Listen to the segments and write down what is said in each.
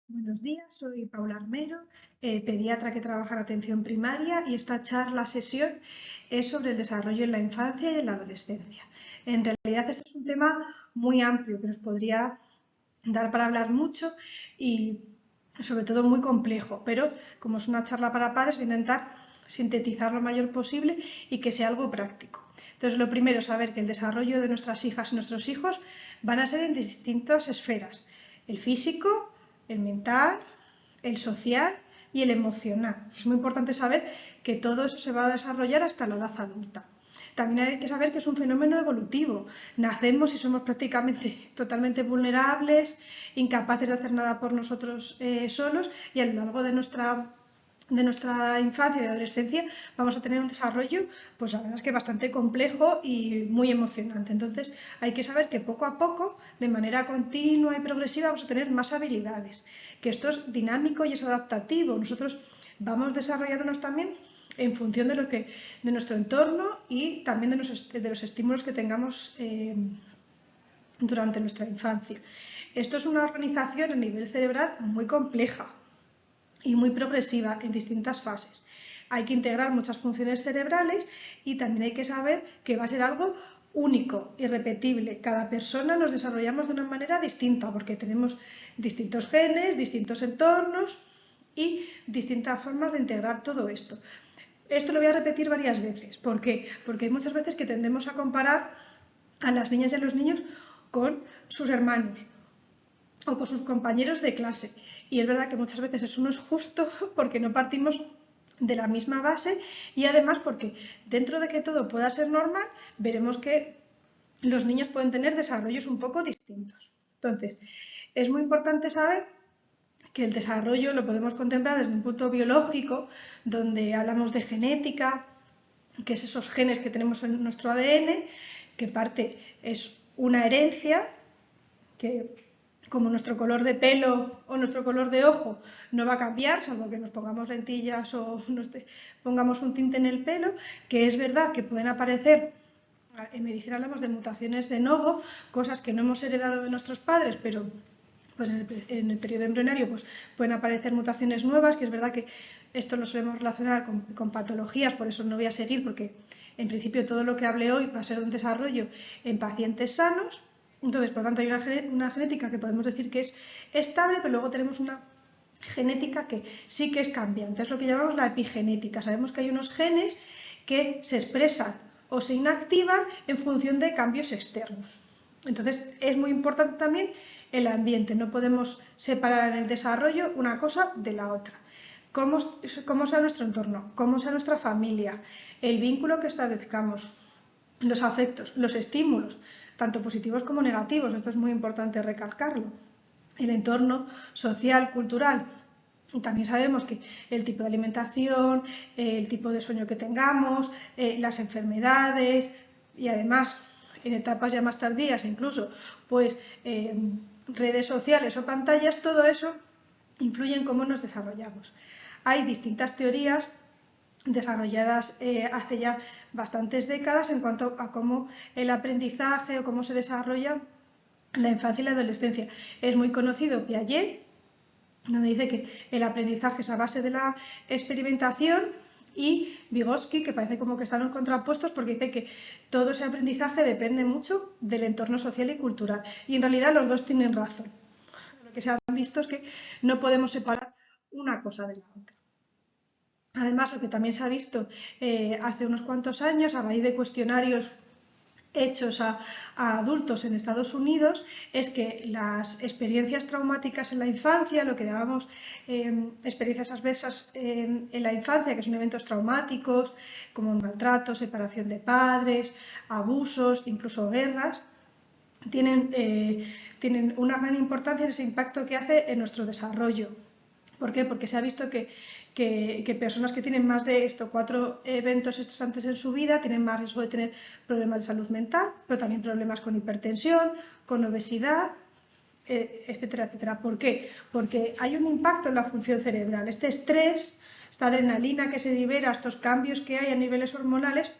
Buenos días, soy Paula Armero, pediatra que trabaja en atención primaria y esta sesión es sobre el desarrollo en la infancia y en la adolescencia. En realidad este es un tema muy amplio que nos podría dar para hablar mucho y sobre todo muy complejo, pero como es una charla para padres voy a intentar sintetizar lo mayor posible y que sea algo práctico. Entonces lo primero es saber que el desarrollo de nuestras hijas y nuestros hijos van a ser en distintas esferas, el físico, el mental, el social y el emocional. Es muy importante saber que todo eso se va a desarrollar hasta la edad adulta. También hay que saber que es un fenómeno evolutivo. Nacemos y somos prácticamente totalmente vulnerables, incapaces de hacer nada por nosotros solos y a lo largo de nuestra infancia y adolescencia vamos a tener un desarrollo, pues la verdad es que bastante complejo y muy emocionante. Entonces hay que saber que poco a poco, de manera continua y progresiva, vamos a tener más habilidades, que esto es dinámico y es adaptativo. Nosotros vamos desarrollándonos también en función de nuestro entorno y también de los estímulos que tengamos durante nuestra infancia. Esto es una organización a nivel cerebral muy compleja y muy progresiva en distintas fases. Hay que integrar muchas funciones cerebrales y también hay que saber que va a ser algo único, irrepetible. Cada persona nos desarrollamos de una manera distinta porque tenemos distintos genes, distintos entornos y distintas formas de integrar todo esto. Esto lo voy a repetir varias veces. ¿Por qué? Porque hay muchas veces que tendemos a comparar a las niñas y a los niños con sus hermanos o con sus compañeros de clase. Y es verdad que muchas veces eso no es justo porque no partimos de la misma base y además porque dentro de que todo pueda ser normal, veremos que los niños pueden tener desarrollos un poco distintos. Entonces, es muy importante saber que el desarrollo lo podemos contemplar desde un punto biológico, donde hablamos de genética, que es esos genes que tenemos en nuestro ADN, que parte es una herencia, que como nuestro color de pelo o nuestro color de ojo no va a cambiar, salvo que nos pongamos lentillas o nos pongamos un tinte en el pelo, que es verdad que pueden aparecer, en medicina hablamos de mutaciones de novo, cosas que no hemos heredado de nuestros padres, pero pues en el periodo embrionario pues, pueden aparecer mutaciones nuevas, que es verdad que esto lo solemos relacionar con patologías, por eso no voy a seguir, porque en principio todo lo que hable hoy va a ser un desarrollo en pacientes sanos. Entonces, por lo tanto, hay una genética que podemos decir que es estable, pero luego tenemos una genética que sí que es cambiante, es lo que llamamos la epigenética. Sabemos que hay unos genes que se expresan o se inactivan en función de cambios externos. Entonces, es muy importante también el ambiente, no podemos separar en el desarrollo una cosa de la otra. Cómo sea nuestro entorno, cómo sea nuestra familia, el vínculo que establezcamos, los afectos, los estímulos, tanto positivos como negativos, esto es muy importante recalcarlo, el entorno social, cultural. Y también sabemos que el tipo de alimentación, el tipo de sueño que tengamos, las enfermedades y además en etapas ya más tardías incluso, pues redes sociales o pantallas, todo eso influye en cómo nos desarrollamos. Hay distintas teorías desarrolladas hace ya bastantes décadas en cuanto a cómo el aprendizaje o cómo se desarrolla la infancia y la adolescencia. Es muy conocido Piaget, donde dice que el aprendizaje es a base de la experimentación, y Vygotsky, que parece como que están contrapuestos porque dice que todo ese aprendizaje depende mucho del entorno social y cultural. Y en realidad los dos tienen razón. Lo que se ha visto es que no podemos separar una cosa de la otra. Además, lo que también se ha visto hace unos cuantos años, a raíz de cuestionarios hechos a adultos en Estados Unidos, es que las experiencias traumáticas en la infancia, lo que llamamos experiencias adversas en la infancia, que son eventos traumáticos como maltrato, separación de padres, abusos, incluso guerras, tienen una gran importancia en ese impacto que hace en nuestro desarrollo. ¿Por qué? Porque se ha visto que personas que tienen más de 4 eventos estresantes en su vida tienen más riesgo de tener problemas de salud mental, pero también problemas con hipertensión, con obesidad, etcétera, etcétera. ¿Por qué? Porque hay un impacto en la función cerebral. Este estrés, esta adrenalina que se libera, estos cambios que hay a niveles hormonales,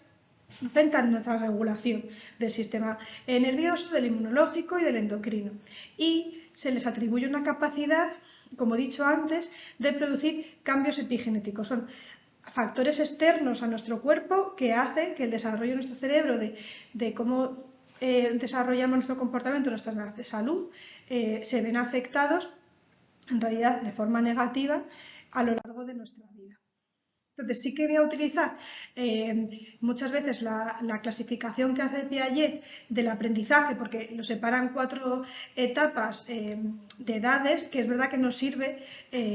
afectan nuestra regulación del sistema nervioso, del inmunológico y del endocrino. Y se les atribuye una capacidad, como he dicho antes, de producir cambios epigenéticos. Son factores externos a nuestro cuerpo que hacen que el desarrollo de nuestro cerebro, de cómo desarrollamos nuestro comportamiento, nuestra salud, se ven afectados en realidad de forma negativa a lo largo de nuestra vida. Entonces sí que voy a utilizar muchas veces la clasificación que hace Piaget del aprendizaje, porque lo separan 4 etapas de edades, que es verdad que nos sirve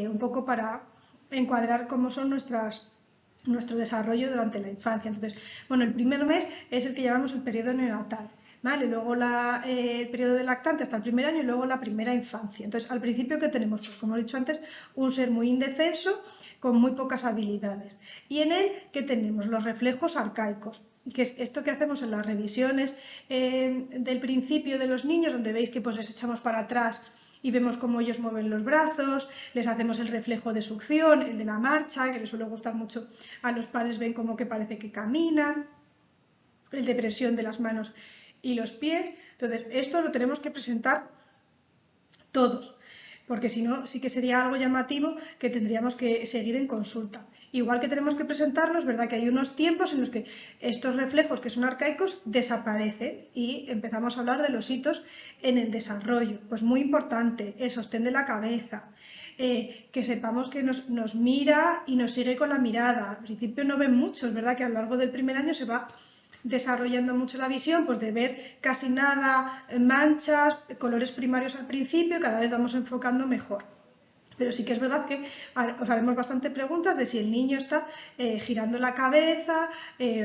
un poco para encuadrar cómo son nuestro desarrollo durante la infancia. Entonces, bueno, el primer mes es el que llamamos el periodo neonatal. ¿Vale? Luego el periodo de lactante hasta el primer año y luego la primera infancia. Entonces, al principio, ¿qué tenemos? Pues como he dicho antes, un ser muy indefenso, con muy pocas habilidades. Y en él, ¿qué tenemos? Los reflejos arcaicos, que es esto que hacemos en las revisiones del principio de los niños, donde veis que pues les echamos para atrás y vemos cómo ellos mueven los brazos, les hacemos el reflejo de succión, el de la marcha, que les suele gustar mucho a los padres, ven como que parece que caminan, el de presión de las manos y los pies. Entonces, esto lo tenemos que presentar todos, porque si no, sí que sería algo llamativo que tendríamos que seguir en consulta. Igual que tenemos que presentarlos, ¿verdad? Que hay unos tiempos en los que estos reflejos que son arcaicos desaparecen y empezamos a hablar de los hitos en el desarrollo. Pues muy importante, el sostén de la cabeza, que sepamos que nos mira y nos sigue con la mirada. Al principio no ven muchos, ¿verdad? Que a lo largo del primer año se va desarrollando mucho la visión, pues de ver casi nada, manchas, colores primarios al principio, cada vez vamos enfocando mejor. Pero sí que es verdad que os haremos bastante preguntas de si el niño está girando la cabeza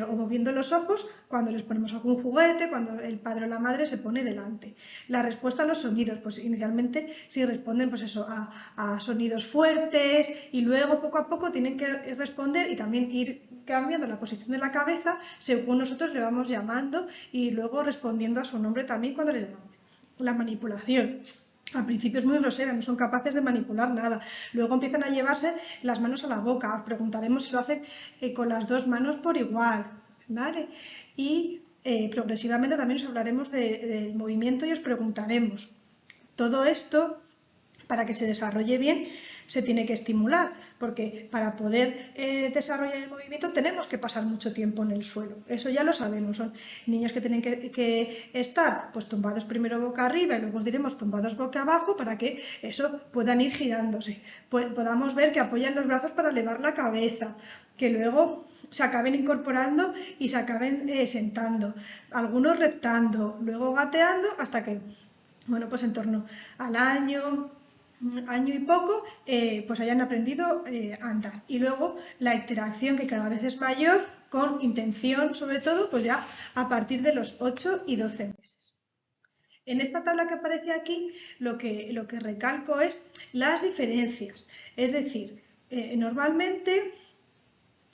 o moviendo los ojos cuando les ponemos algún juguete, cuando el padre o la madre se pone delante. La respuesta a los sonidos, pues inicialmente sí responden pues eso, a sonidos fuertes y luego poco a poco tienen que responder y también ir cambiando la posición de la cabeza según nosotros le vamos llamando y luego respondiendo a su nombre también cuando le llamamos. La manipulación. Al principio es muy grosera, no son capaces de manipular nada. Luego empiezan a llevarse las manos a la boca. Os preguntaremos si lo hacen con las 2 manos por igual, ¿vale? Y progresivamente también os hablaremos del movimiento y os preguntaremos. Todo esto, para que se desarrolle bien, se tiene que estimular, porque para poder desarrollar el movimiento tenemos que pasar mucho tiempo en el suelo. Eso ya lo sabemos. Son niños que tienen que estar pues tumbados primero boca arriba y luego os diremos tumbados boca abajo para que eso puedan ir girándose. Podamos ver que apoyan los brazos para elevar la cabeza, que luego se acaben incorporando y se acaben sentando. Algunos reptando, luego gateando hasta que, bueno, pues en torno al año y poco, pues hayan aprendido a andar. Y luego la interacción, que cada vez es mayor, con intención sobre todo, pues ya a partir de los 8 y 12 meses. En esta tabla que aparece aquí, lo que recalco es las diferencias. Es decir, normalmente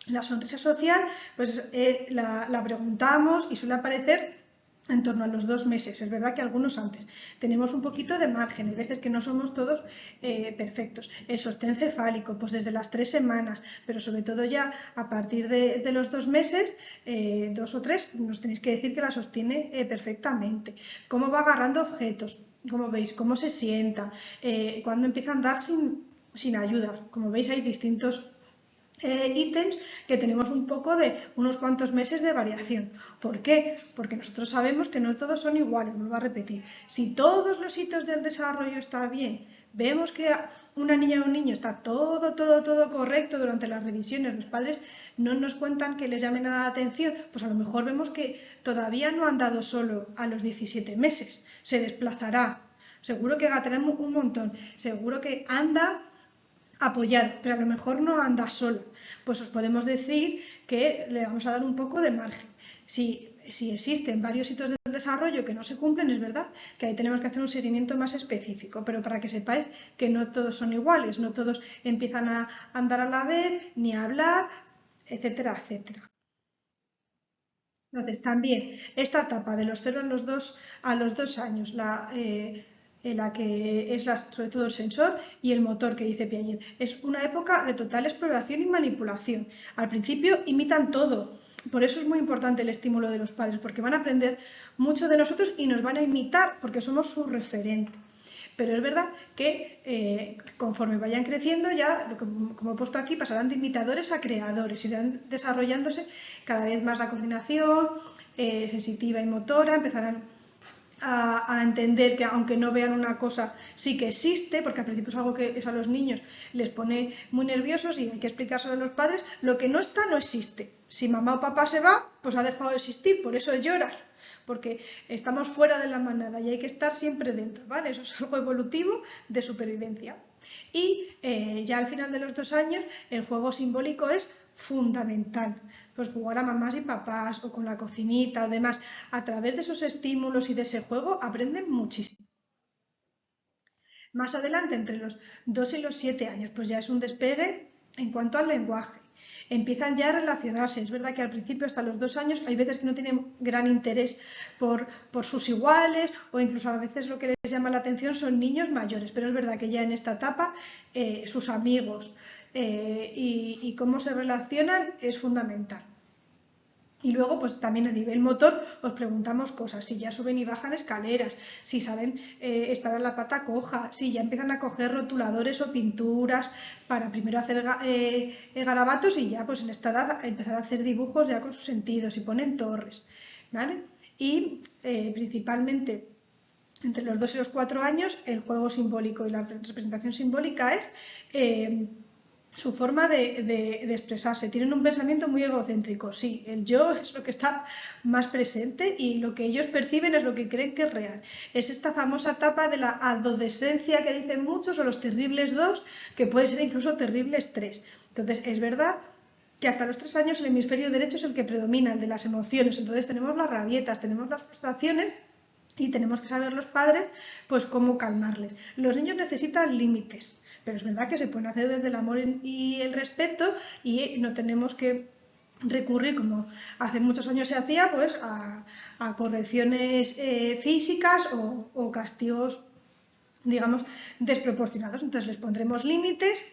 la sonrisa social pues la preguntamos y suele aparecer en torno a los 2 meses. Es verdad que algunos antes. Tenemos un poquito de margen, hay veces que no somos todos perfectos. El sostén cefálico, pues desde las 3 semanas, pero sobre todo ya a partir de los 2 meses, 2 o 3, nos tenéis que decir que la sostiene perfectamente. Cómo va agarrando objetos, como veis, cómo se sienta, cuando empieza a andar sin ayuda. Como veis, hay distintos ítems que tenemos un poco de unos cuantos meses de variación. ¿Por qué? Porque nosotros sabemos que no todos son iguales, vuelvo a repetir. Si todos los hitos del desarrollo están bien, vemos que una niña o un niño está todo correcto durante las revisiones, los padres no nos cuentan que les llame nada la atención, pues a lo mejor vemos que todavía no han dado solo a los 17 meses, se desplazará, seguro que gatará un montón, seguro que anda apoyado, pero a lo mejor no anda solo. Pues os podemos decir que le vamos a dar un poco de margen. Si existen varios hitos del desarrollo que no se cumplen, es verdad que ahí tenemos que hacer un seguimiento más específico, pero para que sepáis que no todos son iguales, no todos empiezan a andar a la vez, ni a hablar, etcétera, etcétera. Entonces, también esta etapa de los 0 a los 2 años, en la que es sobre todo el sensor y el motor que dice Piaget. Es una época de total exploración y manipulación. Al principio imitan todo, por eso es muy importante el estímulo de los padres, porque van a aprender mucho de nosotros y nos van a imitar, porque somos su referente. Pero es verdad que conforme vayan creciendo ya, como he puesto aquí, pasarán de imitadores a creadores, irán desarrollándose cada vez más la coordinación sensitiva y motora, empezarán a entender que aunque no vean una cosa sí que existe, porque al principio es algo que eso a los niños les pone muy nerviosos y hay que explicárselo a los padres, lo que no está no existe. Si mamá o papá se va, pues ha dejado de existir, por eso lloras, porque estamos fuera de la manada y hay que estar siempre dentro, ¿vale? Eso es algo evolutivo de supervivencia. Y ya al final de los 2 años el juego simbólico es fundamental. Pues jugar a mamás y papás o con la cocinita o demás, a través de esos estímulos y de ese juego aprenden muchísimo. Más adelante, entre los 2 y los 7 años, pues ya es un despegue en cuanto al lenguaje. Empiezan ya a relacionarse. Es verdad que al principio, hasta los 2 años, hay veces que no tienen gran interés por sus iguales o incluso a veces lo que les llama la atención son niños mayores. Pero es verdad que ya en esta etapa sus amigos y cómo se relacionan es fundamental. Y luego, pues también a nivel motor, os preguntamos cosas, si ya suben y bajan escaleras, si saben estar en la pata coja, si ya empiezan a coger rotuladores o pinturas para primero hacer garabatos y ya pues en esta edad empezar a hacer dibujos ya con sus sentidos y ponen torres, ¿vale? Y principalmente entre los 2 y los 4 años el juego simbólico y la representación simbólica es su forma de expresarse. Tienen un pensamiento muy egocéntrico. Sí, el yo es lo que está más presente y lo que ellos perciben es lo que creen que es real. Es esta famosa etapa de la adolescencia que dicen muchos, o los terribles 2, que puede ser incluso terribles 3. Entonces, es verdad que hasta los 3 años el hemisferio derecho es el que predomina, el de las emociones. Entonces tenemos las rabietas, tenemos las frustraciones y tenemos que saber los padres pues cómo calmarles. Los niños necesitan límites. Pero es verdad que se pueden hacer desde el amor y el respeto y no tenemos que recurrir, como hace muchos años se hacía, pues a correcciones físicas o castigos, digamos, desproporcionados. Entonces les pondremos límites,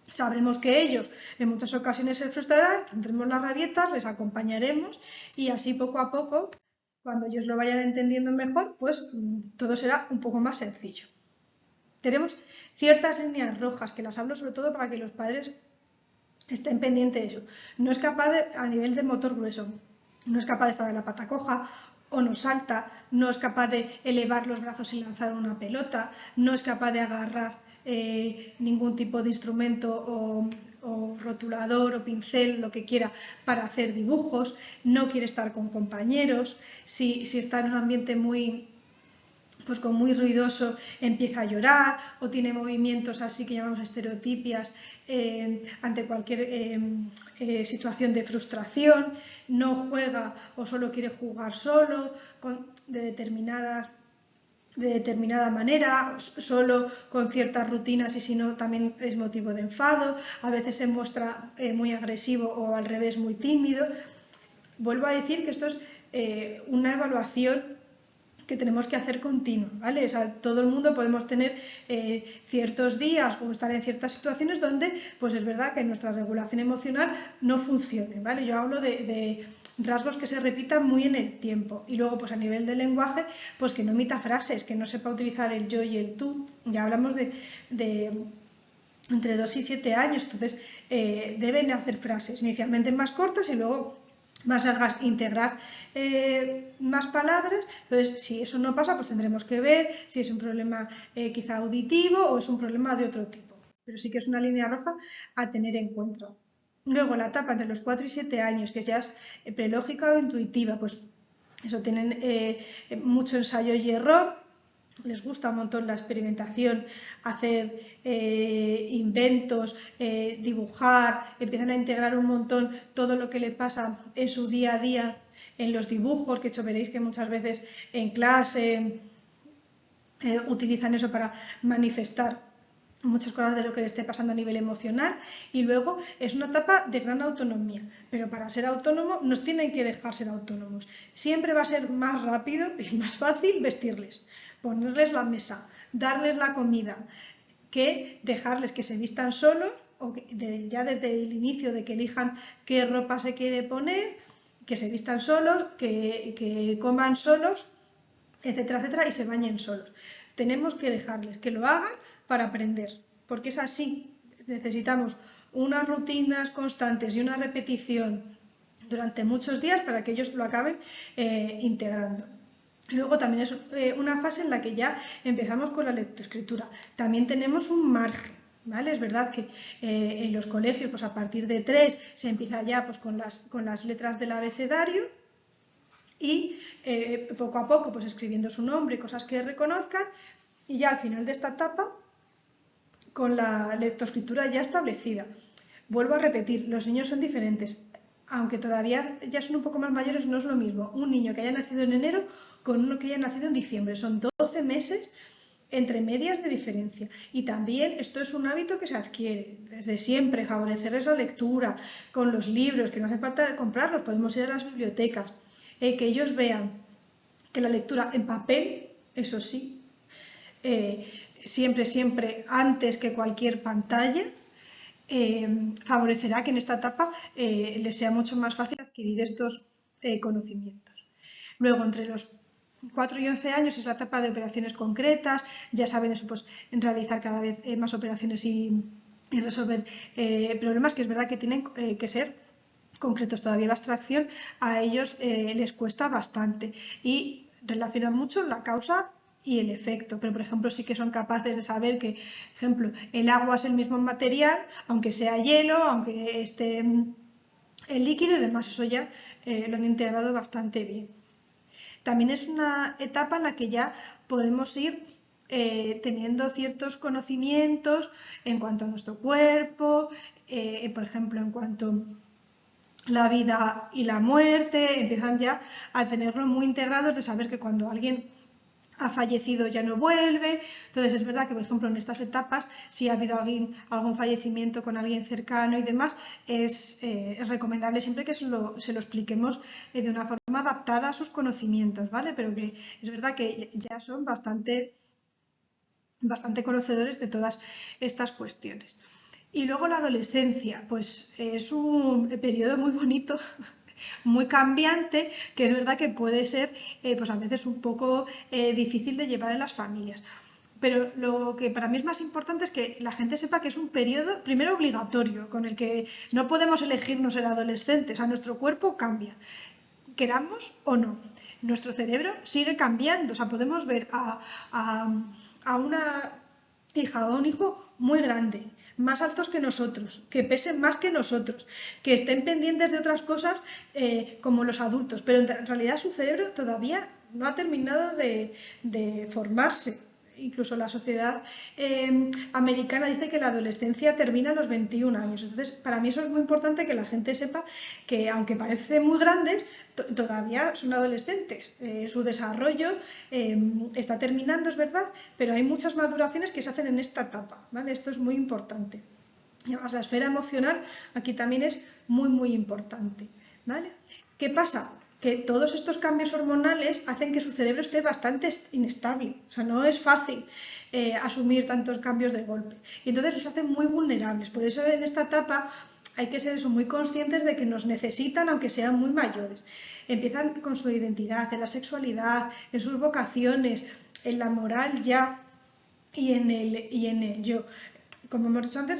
sabremos que ellos en muchas ocasiones se frustrarán, tendremos las rabietas, les acompañaremos y así poco a poco, cuando ellos lo vayan entendiendo mejor, pues todo será un poco más sencillo. Tenemos ciertas líneas rojas, que las hablo sobre todo para que los padres estén pendientes de eso. No es capaz a nivel de motor grueso, no es capaz de estar en la pata coja, o no salta, no es capaz de elevar los brazos y lanzar una pelota, no es capaz de agarrar ningún tipo de instrumento o rotulador o pincel, lo que quiera, para hacer dibujos, no quiere estar con compañeros, si está en un ambiente pues con muy ruidoso empieza a llorar o tiene movimientos así que llamamos estereotipias ante cualquier situación de frustración, no juega o solo quiere jugar solo de determinada manera, solo con ciertas rutinas y si no también es motivo de enfado, a veces se muestra muy agresivo o al revés muy tímido. Vuelvo a decir que esto es una evaluación que tenemos que hacer continua, ¿vale? O sea, todo el mundo podemos tener ciertos días o estar en ciertas situaciones donde, pues es verdad que nuestra regulación emocional no funcione, ¿vale? Yo hablo de rasgos que se repitan muy en el tiempo y luego, pues a nivel de lenguaje, pues que no emita frases, que no sepa utilizar el yo y el tú. Ya hablamos de entre 2 y 7 años, entonces deben hacer frases inicialmente más cortas y luego más largas, integrar más palabras. Entonces, si eso no pasa, pues tendremos que ver si es un problema quizá auditivo o es un problema de otro tipo. Pero sí que es una línea roja a tener en cuenta. Luego, la etapa entre los 4 y 7 años, que ya es prelógica o intuitiva, pues eso tienen mucho ensayo y error. Les gusta un montón la experimentación, hacer inventos, dibujar, empiezan a integrar un montón todo lo que le pasa en su día a día en los dibujos, que hecho veréis que muchas veces en clase utilizan eso para manifestar muchas cosas de lo que le esté pasando a nivel emocional y luego es una etapa de gran autonomía, pero para ser autónomo nos tienen que dejar ser autónomos. Siempre va a ser más rápido y más fácil vestirles, ponerles la mesa, darles la comida, que dejarles que se vistan solos o ya desde el inicio de que elijan qué ropa se quiere poner, que se vistan solos, que coman solos, etcétera, etcétera, y se bañen solos. Tenemos que dejarles que lo hagan para aprender, porque es así. Necesitamos unas rutinas constantes y una repetición durante muchos días para que ellos lo acaben integrando. Luego también es una fase en la que ya empezamos con la lectoescritura. También tenemos un margen, ¿vale? Es verdad que en los colegios, pues a partir de 3 se empieza ya pues, con las letras del abecedario y poco a poco pues escribiendo su nombre, cosas que reconozcan, y ya al final de esta etapa con la lectoescritura ya establecida. Vuelvo a repetir, los niños son diferentes. Aunque todavía ya son un poco más mayores, no es lo mismo un niño que haya nacido en enero con uno que haya nacido en diciembre. Son 12 meses entre medias de diferencia. Y también esto es un hábito que se adquiere desde siempre, favorecerles la lectura con los libros, que no hace falta comprarlos, podemos ir a las bibliotecas, que ellos vean que la lectura en papel, eso sí, siempre antes que cualquier pantalla, favorecerá que en esta etapa les sea mucho más fácil adquirir estos conocimientos. Luego, entre los 4 y 11 años es la etapa de operaciones concretas, ya saben eso, pues en realizar cada vez más operaciones y resolver problemas, que es verdad que tienen que ser concretos. Todavía la abstracción a ellos les cuesta bastante y relacionan mucho la causa y el efecto, pero por ejemplo sí que son capaces de saber que, por ejemplo, el agua es el mismo material, aunque sea hielo, aunque esté el líquido y demás, eso ya lo han integrado bastante bien. También es una etapa en la que ya podemos ir teniendo ciertos conocimientos en cuanto a nuestro cuerpo, por ejemplo, en cuanto a la vida y la muerte, empiezan ya a tenerlo muy integrados, de saber que cuando alguien ha fallecido ya no vuelve. Entonces es verdad que, por ejemplo, en estas etapas, si ha habido algún fallecimiento con alguien cercano y demás, es recomendable siempre que se lo expliquemos de una forma adaptada a sus conocimientos, ¿vale? Pero que es verdad que ya son bastante conocedores de todas estas cuestiones. Y luego la adolescencia, pues es un periodo muy bonito, muy cambiante, que es verdad que puede ser pues a veces un poco difícil de llevar en las familias. Pero lo que para mí es más importante es que la gente sepa que es un periodo, primero, obligatorio, con el que no podemos elegirnos ser adolescentes, o sea, nuestro cuerpo cambia, queramos o no. Nuestro cerebro sigue cambiando, o sea, podemos ver a una hija o un hijo muy grande, más altos que nosotros, que pesen más que nosotros, que estén pendientes de otras cosas como los adultos, pero en realidad su cerebro todavía no ha terminado de formarse. Incluso la sociedad americana dice que la adolescencia termina a los 21 años. Entonces, para mí eso es muy importante, que la gente sepa que, aunque parecen muy grandes, todavía son adolescentes. Su desarrollo está terminando, es verdad, pero hay muchas maduraciones que se hacen en esta etapa, ¿vale? Esto es muy importante. Y además, la esfera emocional aquí también es muy importante, ¿vale? ¿Qué pasa? Que todos estos cambios hormonales hacen que su cerebro esté bastante inestable. O sea, no es fácil asumir tantos cambios de golpe. Y entonces les hacen muy vulnerables. Por eso en esta etapa hay que ser muy conscientes de que nos necesitan, aunque sean muy mayores. Empiezan con su identidad, en la sexualidad, en sus vocaciones, en la moral ya y en el yo. Como hemos dicho antes,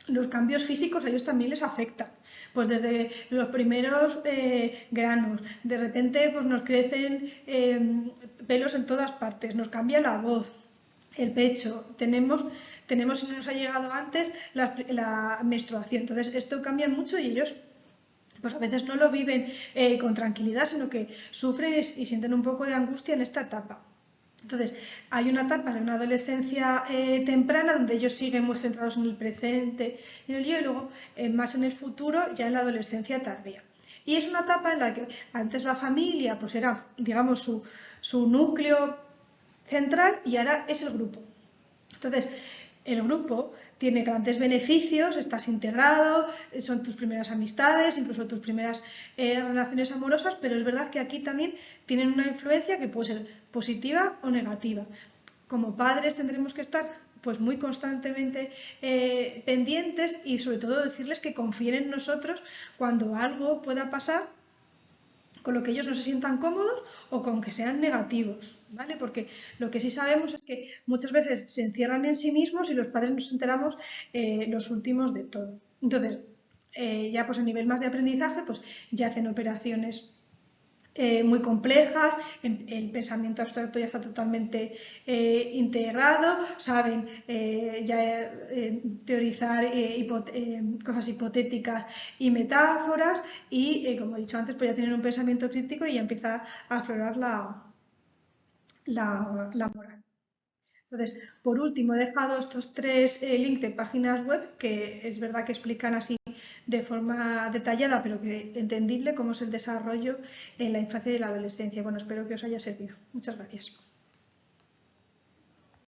los cambios físicos a ellos también les afectan. Pues desde los primeros granos, de repente pues nos crecen pelos en todas partes, nos cambia la voz, el pecho, tenemos, si nos ha llegado antes, la menstruación. Entonces esto cambia mucho y ellos pues a veces no lo viven con tranquilidad, sino que sufren y sienten un poco de angustia en esta etapa. Entonces, hay una etapa de una adolescencia temprana donde ellos siguen muy centrados en el presente, en el yo, y luego más en el futuro, ya en la adolescencia tardía. Y es una etapa en la que antes la familia pues era, digamos, su núcleo central, y ahora es el grupo. Entonces, el grupo tiene grandes beneficios, estás integrado, son tus primeras amistades, incluso tus primeras relaciones amorosas, pero es verdad que aquí también tienen una influencia que puede ser positiva o negativa. Como padres tendremos que estar pues muy constantemente pendientes, y sobre todo decirles que confíen en nosotros cuando algo pueda pasar con lo que ellos no se sientan cómodos o con que sean negativos, ¿vale? Porque lo que sí sabemos es que muchas veces se encierran en sí mismos y los padres nos enteramos los últimos de todo. Entonces, ya pues a nivel más de aprendizaje, pues ya hacen operaciones muy complejas, el pensamiento abstracto ya está totalmente integrado, saben ya teorizar cosas hipotéticas y metáforas y, como he dicho antes, pues ya tienen un pensamiento crítico y ya empieza a aflorar la moral. Entonces, por último, he dejado estos tres links de páginas web que es verdad que explican así de forma detallada, pero que entendible, cómo es el desarrollo en la infancia y la adolescencia. Bueno, espero que os haya servido. Muchas gracias.